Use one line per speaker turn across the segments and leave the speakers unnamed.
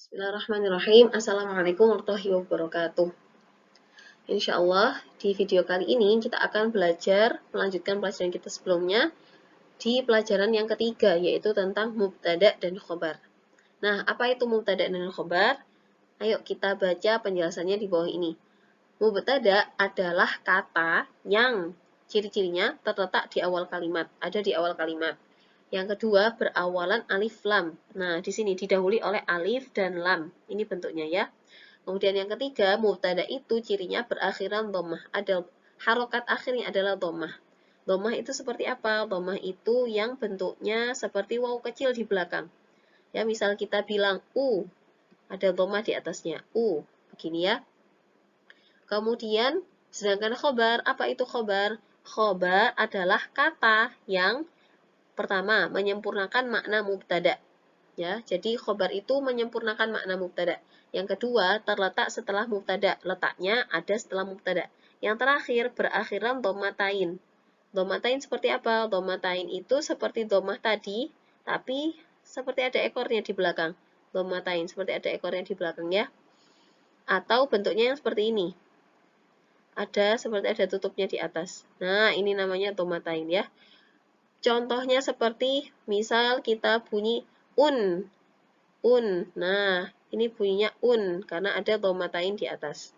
Bismillahirrahmanirrahim. Assalamualaikum warahmatullahi wabarakatuh. Insya Allah di video kali ini kita akan belajar melanjutkan pelajaran kita sebelumnya di pelajaran yang ketiga, yaitu tentang mubtada dan khobar. Nah, apa itu mubtada dan khobar? Ayo kita baca penjelasannya di bawah ini. Mubtada adalah kata yang ciri-cirinya terletak di awal kalimat, ada di awal kalimat. Yang kedua, berawalan alif lam. Nah, di sini didahului oleh alif dan lam. Ini bentuknya ya. Kemudian yang ketiga, mubtada itu cirinya berakhiran dhammah. Ada harokat akhirnya adalah dhammah. Dhammah itu seperti apa? Dhammah itu yang bentuknya seperti waw kecil di belakang. Ya, misal kita bilang u, ada dhammah di atasnya. U, begini ya. Kemudian, sedangkan khobar, apa itu khobar? Khobar adalah kata yang pertama, menyempurnakan makna mubtada. Ya, jadi khobar itu menyempurnakan makna mubtada. Yang kedua, terletak setelah mubtada. Letaknya ada setelah mubtada. Yang terakhir, berakhiran dhammatain. Dhammatain seperti apa? Dhammatain itu seperti dhammah tadi, tapi seperti ada ekornya di belakang. Dhammatain seperti ada ekornya di belakang ya. Atau bentuknya yang seperti ini. Seperti ada tutupnya di atas. Nah, ini namanya dhammatain ya. Contohnya seperti misal kita bunyi un. Nah, ini bunyinya un karena ada dhammatain di atas.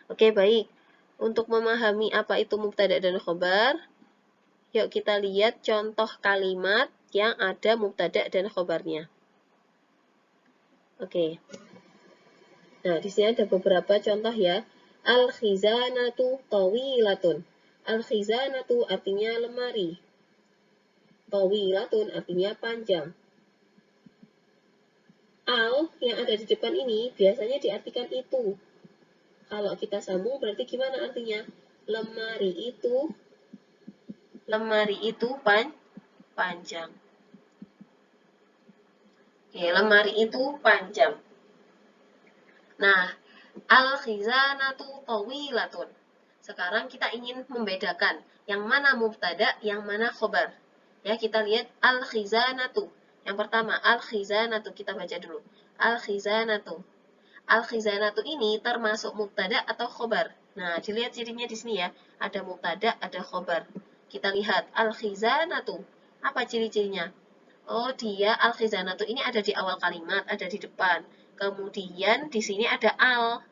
Oke, baik. Untuk memahami apa itu mubtada dan khobar, yuk kita lihat contoh kalimat yang ada mubtada dan khobarnya. Oke. Nah, di sini ada beberapa contoh ya. Al-khizanatu tawilatun. Al-khizanatu artinya lemari. Tawilatun artinya panjang. Al yang ada di depan ini biasanya diartikan itu. Kalau kita sambung berarti gimana artinya? Lemari itu panjang. Oke, lemari itu panjang. Nah, al-khizanatu tawilatun. Sekarang kita ingin membedakan yang mana mubtada, yang mana khobar. Ya, kita lihat al-khizanatu. Yang pertama, al-khizanatu, kita baca dulu. Al-khizanatu. Al-khizanatu ini termasuk mubtada atau khobar. Nah, dilihat cirinya di sini ya. Ada mubtada, ada khobar. Kita lihat al-khizanatu. Apa ciri-cirinya? Oh, dia al-khizanatu ini ada di awal kalimat, ada di depan. Kemudian di sini ada al.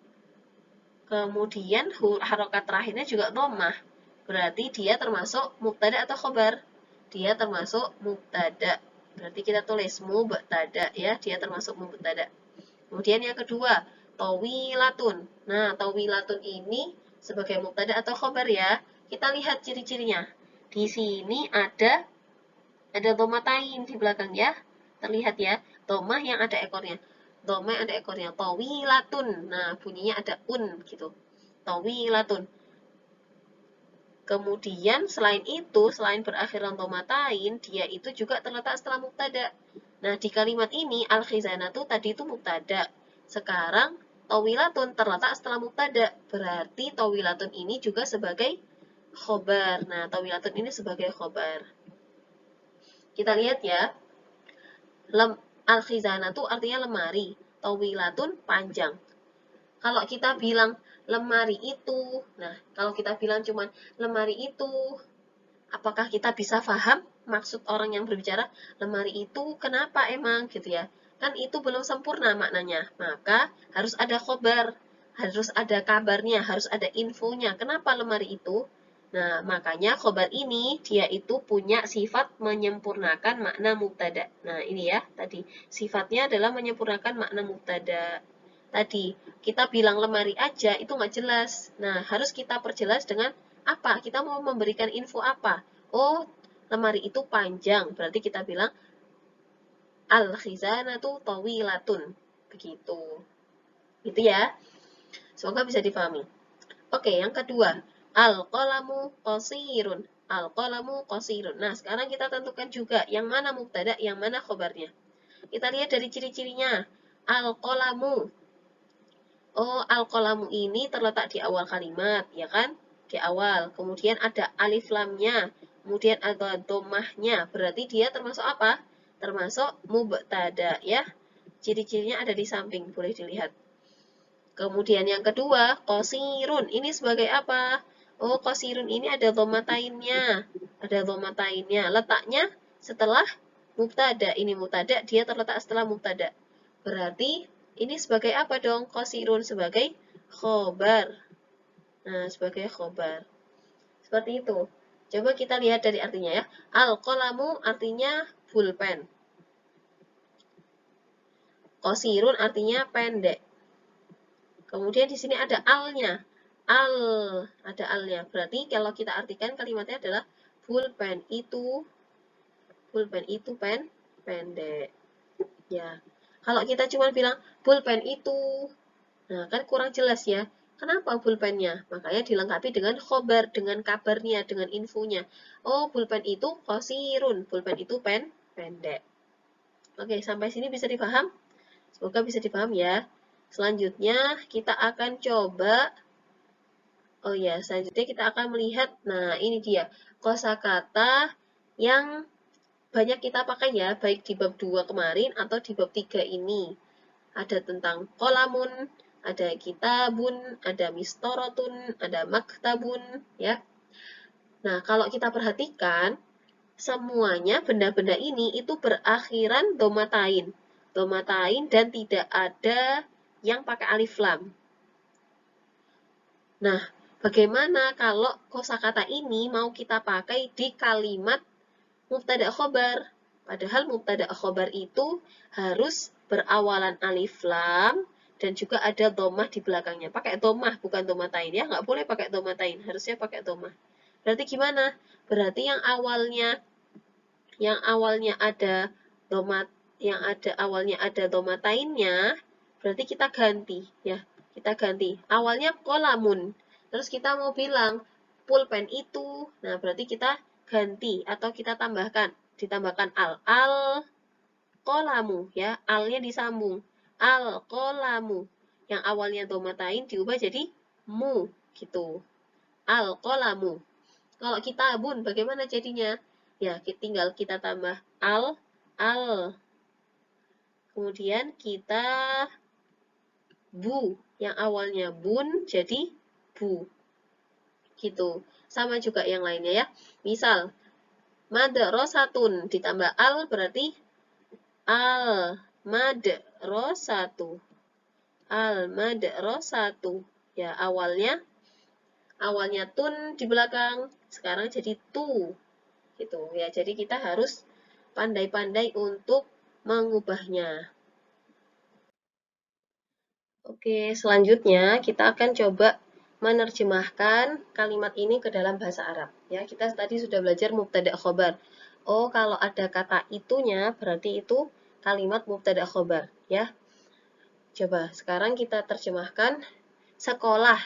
Kemudian harokat terakhirnya juga dhammah. Berarti dia termasuk mubtada atau khobar? Dia termasuk mubtada. Berarti kita tulis mubtada ya, dia termasuk mubtada. Kemudian yang kedua, tawilatun. Nah, tawilatun ini sebagai mubtada atau khobar ya. Kita lihat ciri-cirinya. Di sini ada dhammatain di belakang ya. Terlihat ya, dhammah yang ada ekornya. Dhammah yang ada ekornya, tawilatun. Nah, bunyinya ada un gitu. Tawilatun. Kemudian selain itu, selain berakhiran dhammatain, dia itu juga terletak setelah mubtada. Nah, di kalimat ini al-khizanatu tadi itu mubtada. Sekarang tawilatun terletak setelah mubtada. Berarti tawilatun ini juga sebagai khobar. Nah, tawilatun ini sebagai khobar. Kita lihat ya. Al-khizanatu artinya lemari. Tawilatun panjang. Kalau kita bilang lemari itu, nah kalau kita bilang cuman lemari itu, apakah kita bisa paham maksud orang yang berbicara? Lemari itu kenapa emang gitu ya? Kan itu belum sempurna maknanya. Maka harus ada khobar, harus ada kabarnya, harus ada infonya. Kenapa lemari itu? Nah, makanya khobar ini dia itu punya sifat menyempurnakan makna mubtada. Nah, ini ya tadi. Sifatnya adalah menyempurnakan makna mubtada. Tadi kita bilang lemari aja itu nggak jelas. Nah, harus kita perjelas dengan apa? Kita mau memberikan info apa? Oh, lemari itu panjang. Berarti kita bilang al-khizanatu tawilatun. Begitu. Gitu ya. Semoga bisa dipahami. Oke, yang kedua. Al-qalamu qasirun. Al-qalamu qasirun. Nah, sekarang kita tentukan juga yang mana mubtada, yang mana khobarnya. Kita lihat dari ciri-cirinya. Al-qalamu. Oh, al-qalamu ini terletak di awal kalimat, ya kan? Di awal. Kemudian ada alif lamnya. Kemudian ada dhammahnya. Berarti dia termasuk apa? Termasuk mubtada, ya. Ciri-cirinya ada di samping, boleh dilihat. Kemudian yang kedua, qasirun. Ini sebagai apa? Oh, qasirun ini ada dhamatainnya. Ada dhamatainnya. Letaknya setelah mubtada. Ini mubtada, dia terletak setelah mubtada. Berarti ini sebagai apa dong? Qasirun sebagai khobar. Nah, sebagai khobar. Seperti itu. Coba kita lihat dari artinya ya. Al-qalamu artinya pulpen. Qasirun artinya pendek. Kemudian di sini ada al-nya. Ada al-nya. Berarti kalau kita artikan kalimatnya adalah pulpen itu pendek. Ya. Kalau kita cuma bilang pulpen itu, nah kan kurang jelas ya. Kenapa pulpennya? Makanya dilengkapi dengan khobar, dengan kabarnya, dengan infonya. Oh, pulpen itu qasirun, pulpen itu pendek. Oke, sampai sini bisa dipaham? Semoga bisa dipaham ya. Selanjutnya kita akan coba, oh ya, selanjutnya kita akan melihat, nah ini dia, kosakata yang banyak kita pakai ya, baik di bab 2 kemarin atau di bab 3 ini. Ada tentang kolamun, ada kitabun, ada mistorotun, ada maktabun, ya. Nah, kalau kita perhatikan, semuanya benda-benda ini itu berakhiran domatain. Domatain dan tidak ada yang pakai alif lam. Nah, bagaimana kalau kosakata ini mau kita pakai di kalimat mubtada khobar? Padahal mubtada khobar itu harus berawalan alif lam dan juga ada domah di belakangnya. Pakai domah, bukan domatain ya. Nggak boleh pakai domatain, harusnya pakai domah. Berarti gimana? Berarti yang awalnya ada domat, yang awalnya ada domatainnya, berarti kita ganti ya. Kita ganti. Awalnya kolamun. Terus kita mau bilang pulpen itu. Nah, berarti kita ganti atau kita ditambahkan al kolamu ya. Alnya disambung. Al kolamu. Yang awalnya domatain diubah jadi mu gitu. Al kolamu. Kalau kitabun bagaimana jadinya? Ya, tinggal kita tambah al. Kemudian kita bu. Yang awalnya bun jadi bu. Gitu. Sama juga yang lainnya ya. Misal, madrasatun ditambah al berarti al madrasatu. Al madrasatu. Ya, awalnya tun di belakang, sekarang jadi tu. Gitu ya. Jadi kita harus pandai-pandai untuk mengubahnya. Oke, selanjutnya kita akan coba menerjemahkan kalimat ini ke dalam bahasa Arab. Ya, kita tadi sudah belajar mubtada khobar. Oh, kalau ada kata itunya berarti itu kalimat mubtada khobar, ya. Coba sekarang kita terjemahkan sekolah.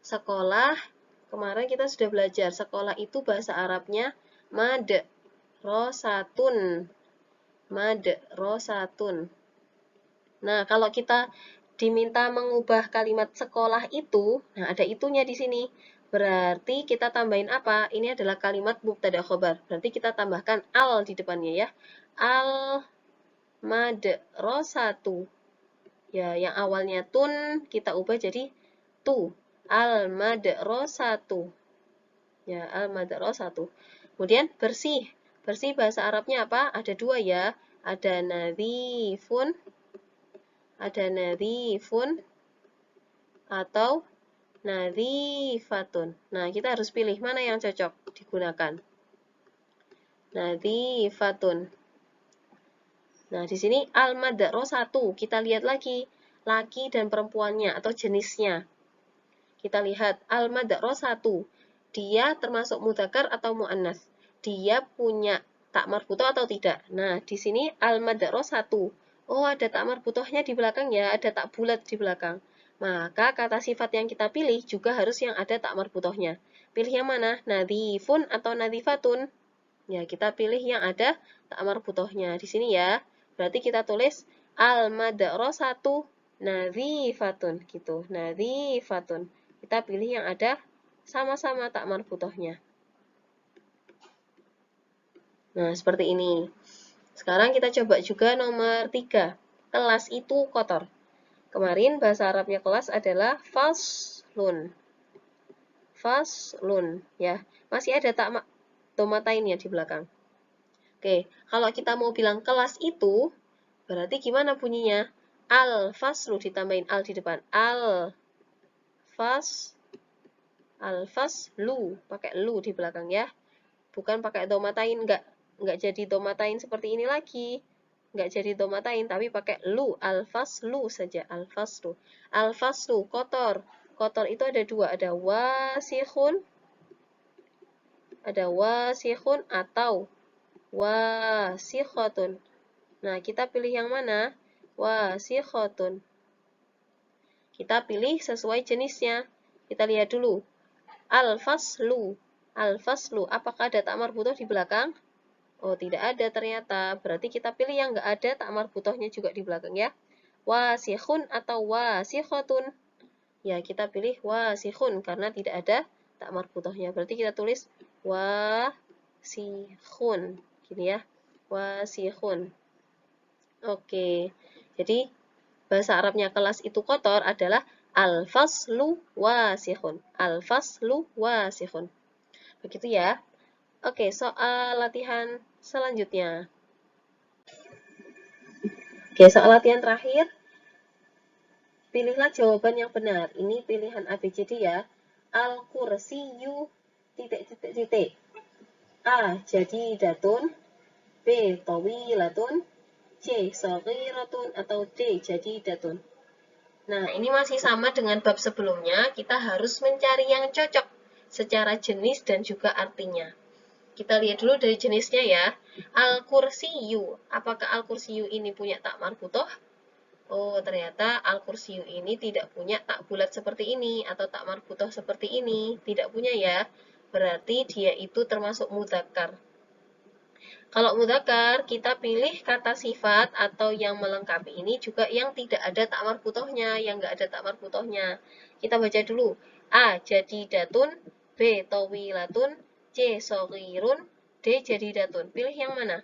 Sekolah, kemarin kita sudah belajar sekolah itu bahasa Arabnya madrasatun. Madrasatun. Nah, kalau kita diminta mengubah kalimat sekolah itu, nah ada itunya di sini. Berarti kita tambahin apa? Ini adalah kalimat mubtada khobar. Berarti kita tambahkan al di depannya ya. Al madrasatu. Ya, yang awalnya tun kita ubah jadi tu. Al madrasatu. Ya, al madrasatu. Kemudian bersih. Bersih bahasa Arabnya apa? Ada dua ya. Ada nadhifun, atau nadhifatun. Nah, kita harus pilih mana yang cocok digunakan. Nadhifatun. Nah, di sini al-madrasatu. Kita lihat lagi laki dan perempuannya atau jenisnya. Kita lihat al-madrasatu. Dia termasuk mudzakkar atau muannas. Dia punya tak marbutoh atau tidak. Nah, di sini al-madrasatu. Oh, ada tak marbutohnya di belakang ya, ada tak bulat di belakang. Maka kata sifat yang kita pilih juga harus yang ada tak marbutohnya. Pilih yang mana? Nadhifun atau nadhifatun? Ya, kita pilih yang ada tak marbutohnya. Di sini ya. Berarti kita tulis al-madrasatu nadhifatun gitu. Nadhifatun. Kita pilih yang ada sama-sama tak marbutohnya. Nah, seperti ini. Sekarang kita coba juga nomor 3. kelas itu kotor. Kemarin bahasa Arabnya kelas adalah faslun. Faslun, ya. Masih ada tak domatainnya di belakang. Oke, kalau kita mau bilang kelas itu, berarti gimana bunyinya? Al-faslu ditambahin al di depan. Al-faslu, pakai lu di belakang ya. Bukan pakai domatain, enggak jadi domatain seperti ini lagi. Enggak jadi domatain, tapi pakai lu, al-faslu saja, al-faslu. Al-faslu, kotor. Kotor itu ada dua, ada wasihun atau wasikhatun. Nah, kita pilih yang mana? Wasikhatun. Kita pilih sesuai jenisnya. Kita lihat dulu. Al-faslu. Al-faslu, apakah ada tak marbutoh di belakang? Oh, tidak ada ternyata. Berarti kita pilih yang nggak ada tak marbutohnya juga di belakang ya. Wasikhun atau wasikhatun. Ya, kita pilih wasikhun karena tidak ada tak marbutohnya. Berarti kita tulis wasikhun. Gini ya. Wasikhun. Oke. Jadi bahasa Arabnya kelas itu kotor adalah al-faslu wasikhun. Al-faslu wasikhun. Begitu ya. Oke, soal latihan selanjutnya. Oke, soal latihan terakhir. Pilihlah jawaban yang benar. Ini pilihan ABCD ya. Al-kursiyu titik. A. Jadidatun. B. Tawilatun. C. Saghiratun atau D. Jadidatun. Nah, ini masih sama dengan bab sebelumnya. Kita harus mencari yang cocok secara jenis dan juga artinya. Kita lihat dulu dari jenisnya ya. Al-kursiyu. Apakah al-kursiyu ini punya tak marbutoh? Oh, ternyata al-kursiyu ini tidak punya tak bulat seperti ini atau tak marbutoh seperti ini. Tidak punya ya. Berarti dia itu termasuk mudzakkar. Kalau mudzakkar, kita pilih kata sifat atau yang melengkapi ini juga yang tidak ada tak marbutohnya, yang nggak ada tak marbutohnya. Kita baca dulu. A. Jadidatun. B. Tawilatun. C. Shaghirun. D. Jadidatun. Pilih yang mana?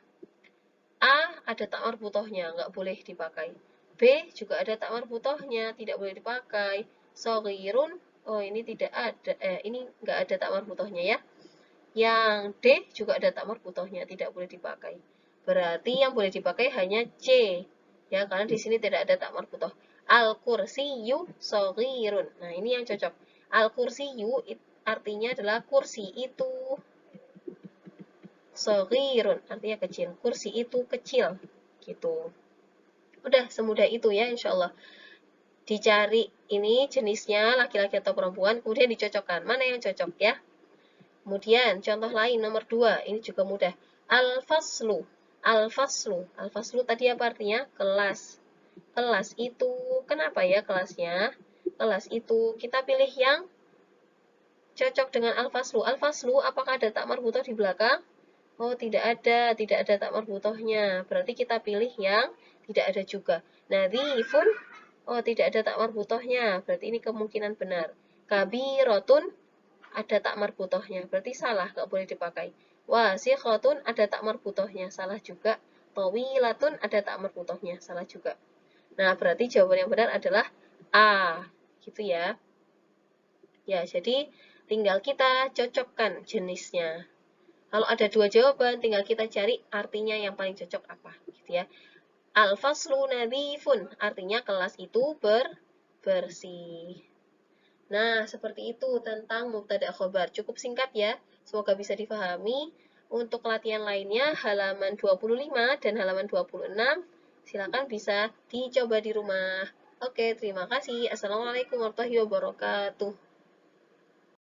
A. Ada tak marbutohnya, nggak boleh dipakai. B. Juga ada tak marbutohnya, tidak boleh dipakai. Shaghirun. Oh, ini tidak ada. Ini nggak ada tak marbutohnya ya. Yang D juga ada tak marbutohnya, tidak boleh dipakai. Berarti yang boleh dipakai hanya C. Ya, karena di sini tidak ada tak marbutoh. Al-kursiyyu shaghirun. Nah, ini yang cocok. Al-kursiyyu artinya adalah kursi itu. Shaghirun artinya kecil. Kursi itu kecil. Gitu. Udah semudah itu ya, insya Allah. Dicari ini jenisnya laki-laki atau perempuan, kemudian dicocokkan. Mana yang cocok ya? Kemudian contoh lain nomor 2, ini juga mudah. Al-faslu. Al-faslu. Al-faslu tadi apa artinya? Kelas. Kelas itu, kenapa ya kelasnya? Kelas itu, kita pilih yang cocok dengan al-faslu. Al-faslu, apakah ada tak marbutoh di belakang? Oh, tidak ada tak marbutohnya. Berarti kita pilih yang tidak ada juga. Nadhifun, oh tidak ada tak marbutohnya. Berarti ini kemungkinan benar. Kabirotun, ada tak marbutohnya, berarti salah, nggak boleh dipakai. Wasikhatun ada tak marbutohnya, salah juga. Tawilatun ada tak marbutohnya, salah juga. Nah, berarti jawaban yang benar adalah A, gitu ya. Ya, jadi tinggal kita cocokkan jenisnya. Kalau ada dua jawaban, tinggal kita cari artinya yang paling cocok apa, gitu ya. Al-faslu nadhifun, artinya kelas itu bersih. Nah, seperti itu tentang mubtada khobar. Cukup singkat ya, semoga bisa difahami. Untuk latihan lainnya, halaman 25 dan halaman 26, silakan bisa dicoba di rumah. Oke, terima kasih. Assalamualaikum warahmatullahi wabarakatuh.